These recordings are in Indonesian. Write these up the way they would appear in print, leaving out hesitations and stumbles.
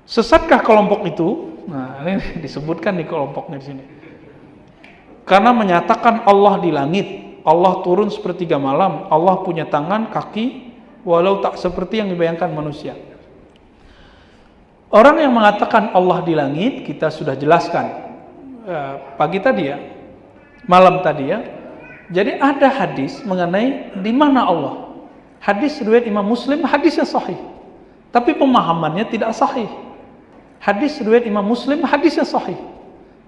Sesatkah kelompok itu? Nah, ini disebutkan di kelompoknya di sini. Karena menyatakan Allah di langit, Allah turun sepertiga malam, Allah punya tangan, kaki, walau tak seperti yang dibayangkan manusia. Orang yang mengatakan Allah di langit, kita sudah jelaskan pagi tadi ya, malam tadi ya. Jadi ada hadis mengenai di mana Allah. Hadis riwayat Imam Muslim, hadisnya sahih. Tapi pemahamannya tidak sahih. Hadis riwayat Imam Muslim, hadisnya sahih.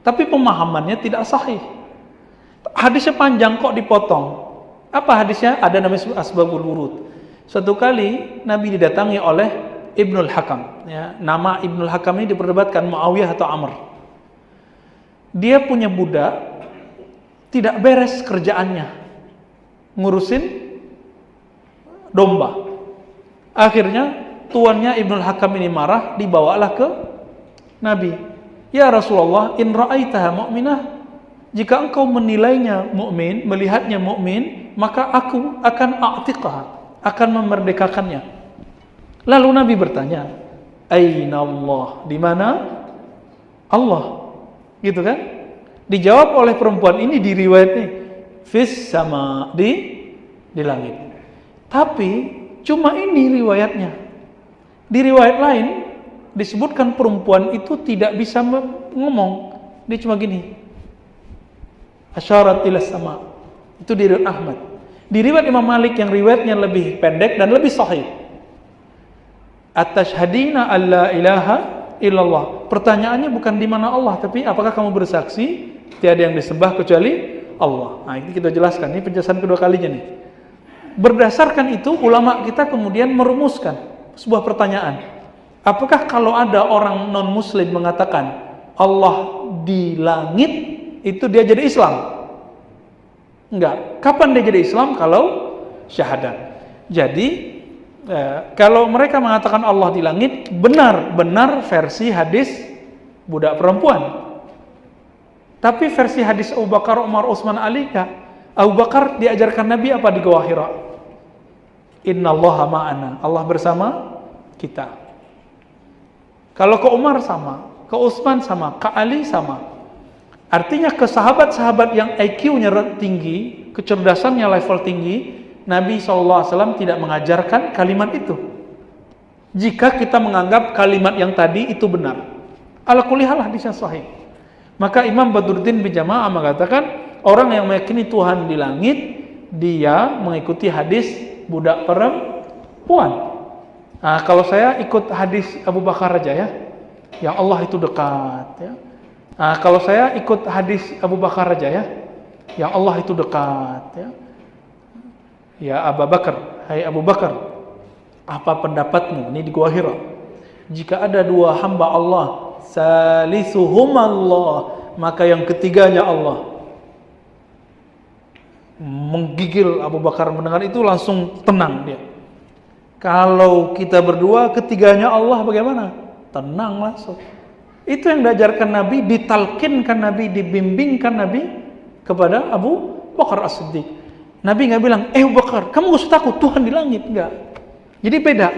Tapi pemahamannya tidak sahih. Hadisnya panjang kok dipotong. Apa hadisnya? Ada namanya asbabul wurud. Suatu kali Nabi didatangi oleh Ibnul Hakam. Ya, nama Ibnul Hakam ini diperdebatkan Muawiyah atau Amr. Dia punya budak, tidak beres kerjaannya, ngurusin domba. Akhirnya tuannya Ibnul Hakam ini marah, dibawalah ke Nabi. Ya Rasulullah, in ra'aitaha mu'minah, jika engkau menilainya mukmin, melihatnya mukmin, maka aku akan a'tiqah, akan memerdekakannya. Lalu Nabi bertanya, aina Allah? Di mana Allah? Gitu kan? Dijawab oleh perempuan ini di riwayat ini, fis sama, di langit. Tapi cuma ini riwayatnya. Di riwayat lain disebutkan perempuan itu tidak bisa ngomong. Dia cuma gini. Asyarat ila sama. Itu di riwayat Ahmad. Di riwayat Imam Malik yang riwayatnya lebih pendek dan lebih sahih. Atashhadina alla ilaha illallah. Pertanyaannya bukan di mana Allah, tapi apakah kamu bersaksi tiada yang disembah kecuali Allah. Nah, ini kita jelaskan. Ini penjelasan kedua kalinya nih. Berdasarkan itu ulama kita kemudian merumuskan sebuah pertanyaan. Apakah kalau ada orang non-muslim mengatakan Allah di langit, itu dia jadi Islam? Enggak. Kapan dia jadi Islam? Kalau syahadat. Jadi kalau mereka mengatakan Allah di langit, benar-benar versi hadis budak perempuan. Tapi versi hadis Abu Bakar, Umar, Utsman, Ali, Abu Bakar diajarkan Nabi apa di Gua Hira? Innallaha ma'ana. Allah bersama kita. Kalau ke Umar sama, ke Utsman sama, ke Ali sama. Artinya ke sahabat-sahabat yang IQ-nya tinggi, kecerdasannya level tinggi, Nabi SAW tidak mengajarkan kalimat itu. Jika kita menganggap kalimat yang tadi itu benar. Ala kulli hal hadisnya sahih. Maka Imam Badruddin bin Jamaah mengatakan, orang yang meyakini Tuhan di langit, dia mengikuti hadis budak perempuan. Nah, kalau saya ikut hadis Abu Bakar aja ya, yang Allah itu dekat ya. Nah, kalau saya ikut hadis Abu Bakar aja ya, yang Allah itu dekat ya. Ya Abu Bakar, hai Abu Bakar, apa pendapatmu? Ini di Gua Hira. Jika ada dua hamba Allah, salisuhum Allah, maka yang ketiganya Allah. Menggigil Abu Bakar mendengar itu, langsung tenang dia. Kalau kita berdua, ketiganya Allah bagaimana? Tenang langsung. Itu yang diajarkan Nabi, ditalkinkan Nabi, dibimbingkan Nabi kepada Abu Bakar As-Siddiq. Nabi nggak bilang, Abu Bakar, kamu gak usah takut, Tuhan di langit. Enggak. Jadi beda.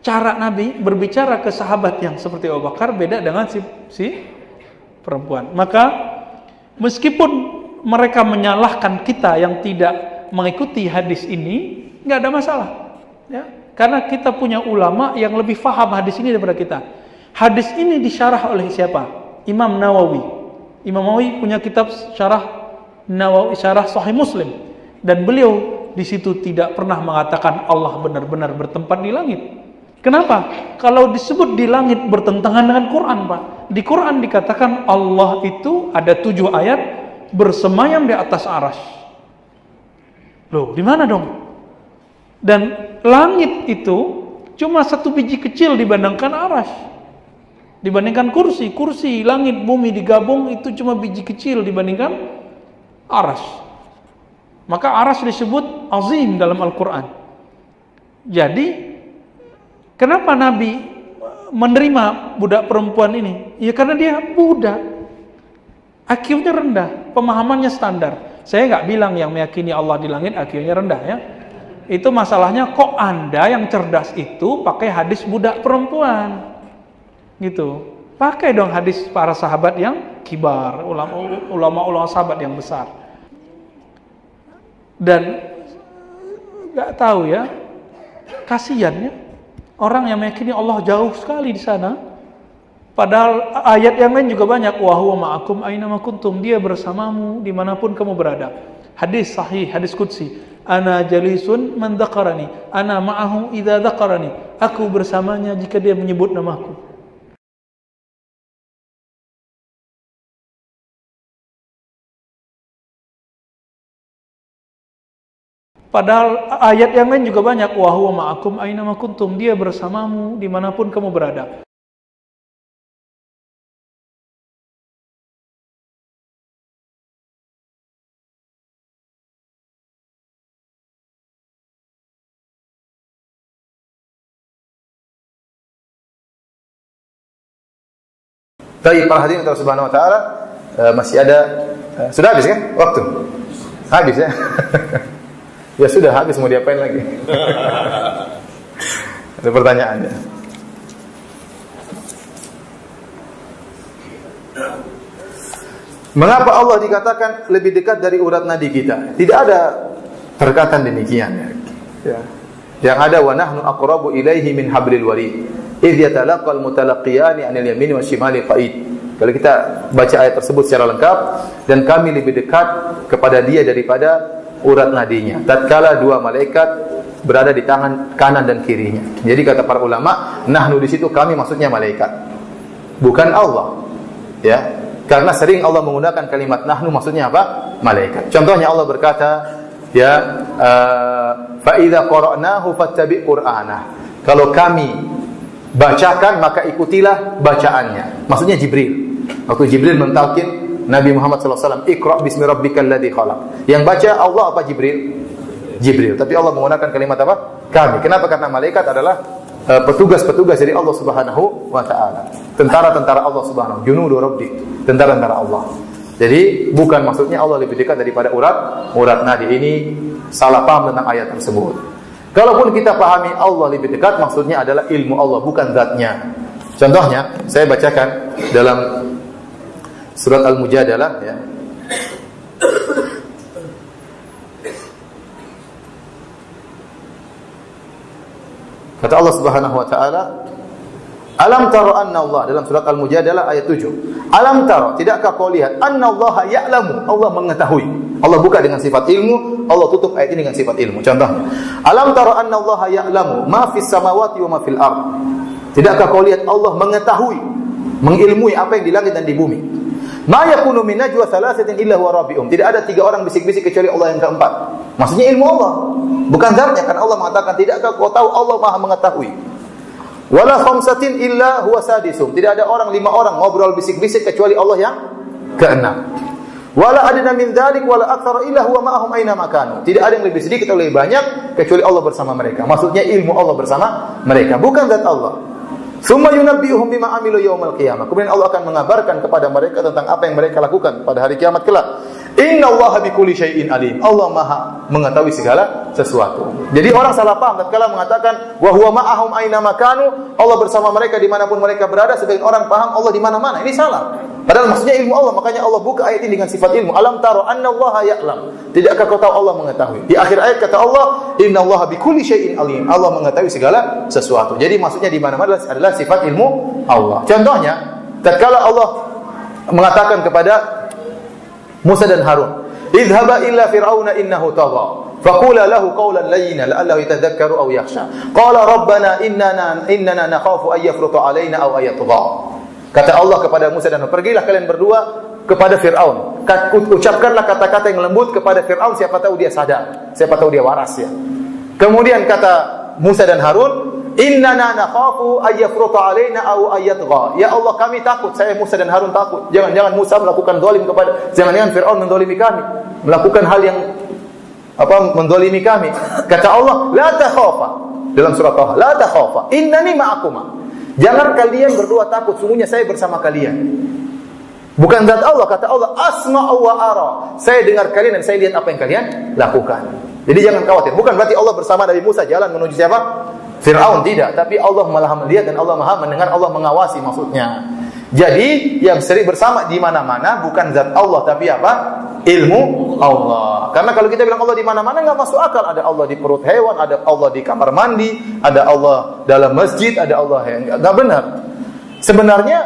Cara Nabi berbicara ke sahabat yang seperti Abu Bakar beda dengan si perempuan. Maka meskipun mereka menyalahkan kita yang tidak mengikuti hadis ini, nggak ada masalah. Ya. Karena kita punya ulama yang lebih faham hadis ini daripada kita. Hadis ini disyarah oleh siapa? Imam Nawawi. Imam Nawawi punya kitab syarah Nawawi, syarah Sahih Muslim. Dan beliau di situ tidak pernah mengatakan Allah benar-benar bertempat di langit. Kenapa? Kalau disebut di langit bertentangan dengan Quran, Pak. Di Quran dikatakan Allah itu ada 7 ayat bersemayam di atas arsy. Loh, di mana dong? Dan langit itu cuma 1 biji kecil dibandingkan arsy. Dibandingkan kursi, langit, bumi digabung itu cuma biji kecil dibandingkan arsy. Maka arsy disebut azim dalam Al-Quran. Jadi kenapa Nabi menerima budak perempuan ini? Ya karena dia budak, IQ-nya rendah, pemahamannya standar. Saya nggak bilang yang meyakini Allah di langit IQ-nya rendah ya. Itu masalahnya kok Anda yang cerdas itu pakai hadis budak perempuan, Gitu. Pakai dong hadis para sahabat yang kibar, ulama-ulama sahabat yang besar. Dan nggak tahu ya, kasihan ya orang yang meyakini Allah jauh sekali di sana. Padahal ayat yang lain juga banyak. Wa huwa ma'akum aina ma kuntum, dia bersamamu dimanapun kamu berada. Hadis sahih, hadis qudsi. Ana jalisun man dzakarani, ana ma'ahu idza dzakarani. Aku bersamanya jika dia menyebut namaku. Padahal ayat yang lain juga banyak. Wa huwa ma'akum aina ma kuntum, dia bersamamu dimanapun kamu berada. Baik, para hadirin Allah Subhanahu wa taala, masih ada sudah habis kan waktu? Habis ya. Ya sudah habis, mau diapain lagi? Ada pertanyaannya. Mengapa Allah dikatakan lebih dekat dari urat nadi kita? Tidak ada perkataan demikian. Ya. Yang ada wa nahnu aqrabu ilaihi min hablil warid. Idz yatalaqal mutalaqiyani 'anil yamini wasyimali qa'id. Kalau kita baca ayat tersebut secara lengkap, dan kami lebih dekat kepada dia daripada urat nadinya, tatkala dua malaikat berada di tangan kanan dan kirinya. Jadi kata para ulama, nahnu di situ kami maksudnya malaikat, bukan Allah. Ya, karena sering Allah menggunakan kalimat nahnu maksudnya apa? Malaikat. Contohnya Allah berkata, ya, fa idza qara'nahu fattabi' qur'anah. Kalau kami bacakan maka ikutilah bacaannya. Maksudnya Jibril. Waktu Jibril mentalkin Nabi Muhammad SAW, Iqra' bismi rabbikal ladzi khalaq. Yang baca Allah apa Jibril? Jibril. Tapi Allah menggunakan kalimat apa? Kami. Kenapa? Karena malaikat adalah petugas-petugas dari Allah Subhanahu wa taala. Tentara-tentara Allah Subhanahu, junudu rabbi, tentara-tentara Allah. Jadi bukan maksudnya Allah lebih dekat daripada urat nadi. Ini salah paham tentang ayat tersebut. Kalaupun kita pahami Allah lebih dekat, maksudnya adalah ilmu Allah, bukan zatnya. Contohnya, saya bacakan dalam surat Al-Mujadalah, ya. Kata Allah Subhanahu wa taala, alam taro anna Allah, dalam surat Al-Mujadalah ayat 7. Alam taro, tidakkah kau lihat anna Allah ya'lamu, Allah mengetahui. Allah buka dengan sifat ilmu, Allah tutup ayat ini dengan sifat ilmu. Contohnya, alam taro anna Allah ya'lamu ma fis samawati wa ma fil ard. Tidakkah kau lihat Allah mengetahui, mengilmui apa yang di langit dan di bumi. Ma yakunu min najwa thalathatin illa huwa rabi'um. Tidak ada 3 orang bisik-bisik kecuali Allah yang keempat. Maksudnya ilmu Allah, bukan zatnya. Kan Allah mengatakan, tidakkah kau tahu Allah Maha mengetahui. Wala khamsatin illa huwa sadisum. Tidak ada 5 orang ngobrol bisik-bisik kecuali Allah yang keenam. Wala adna min dzalik wala aktsara illa huwa ma'ahum aina makanu. Tidak ada yang lebih sedikit atau lebih banyak kecuali Allah bersama mereka. Maksudnya ilmu Allah bersama mereka, bukan zat Allah. Summa yunabbi'uhum bima 'amilu yaumal qiyamah. Kemudian Allah akan mengabarkan kepada mereka tentang apa yang mereka lakukan pada hari kiamat kelak. Innallaha bikulli syai'in alim. Allah Maha mengetahui segala sesuatu. Jadi orang salah paham tatkala mengatakan wa huwa ma'ahum aina makanu, Allah bersama mereka dimanapun mereka berada. Sebagian orang paham Allah di mana-mana. Ini salah. Padahal maksudnya ilmu Allah. Makanya Allah buka ayat ini dengan sifat ilmu. Alam taro annallaha ya'lam. Tidakkah kau tahu Allah mengetahui? Di akhir ayat kata Allah, innallaha bikulli syai'in alim. Allah mengetahui segala sesuatu. Jadi maksudnya di mana-mana adalah sifat ilmu Allah. Contohnya, tatkala Allah mengatakan kepada Musa dan Harun, idhaba illa fir'auna innahu tagha. Faqula lahu qawlan layyinan la'allahu yatadhakkaru aw yakhsha. Qala rabbana innana nakhafu ay yafruta alaina aw ayatgha. Kata Allah kepada Musa dan Harun, pergilah kalian berdua kepada Fir'aun. Ucapkanlah kata-kata yang lembut kepada Fir'aun, siapa tahu dia sadar, siapa tahu dia waras ya. Kemudian kata Musa dan Harun, innana nakhafu ay yafruta alaina aw ayatgha. Ya Allah, kami takut, saya Musa dan Harun takut. Jangan Musa melakukan zalim kepada, jangan Fir'aun menzalimi kami, melakukan hal yang menzalimi kami. Kata Allah, la takhafa, dalam surat Taha, la takhafa, innani ma'akuma. Jangan kalian berdua takut, sungguhnya saya bersama kalian. Bukan zat Allah, kata Allah, asma'u wa ara. Saya dengar kalian dan saya lihat apa yang kalian lakukan. Jadi jangan khawatir. Bukan berarti Allah bersama Nabi Musa jalan menuju siapa? Fir'aun tidak, tapi Allah malah melihat dan Allah maha mendengar, Allah mengawasi maksudnya. Jadi yang sering bersama di mana-mana bukan zat Allah tapi apa? Ilmu Allah. Karena kalau kita bilang Allah di mana-mana enggak masuk akal. Ada Allah di perut hewan, ada Allah di kamar mandi, ada Allah dalam masjid, ada Allah yang enggak benar. Sebenarnya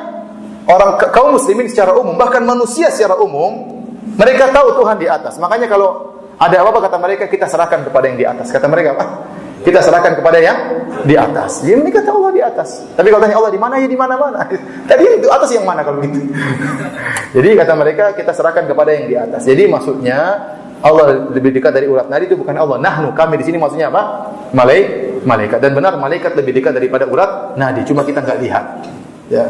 kaum muslimin secara umum, bahkan manusia secara umum, mereka tahu Tuhan di atas. Makanya kalau ada apa-apa kata mereka, kita serahkan kepada yang di atas. Kata mereka apa? Kita serahkan kepada yang di atas. Jadi mereka tahu Allah di atas. Tapi kalau tanya Allah di mana, ya di mana-mana. Tadi itu atas yang mana kalau gitu? Jadi kata mereka, kita serahkan kepada yang di atas. Jadi maksudnya Allah lebih dekat dari urat nadi itu bukan Allah. Nahnu, kami di sini maksudnya apa? Malaikat. Dan benar malaikat lebih dekat daripada urat nadi. Cuma kita enggak lihat. Ya.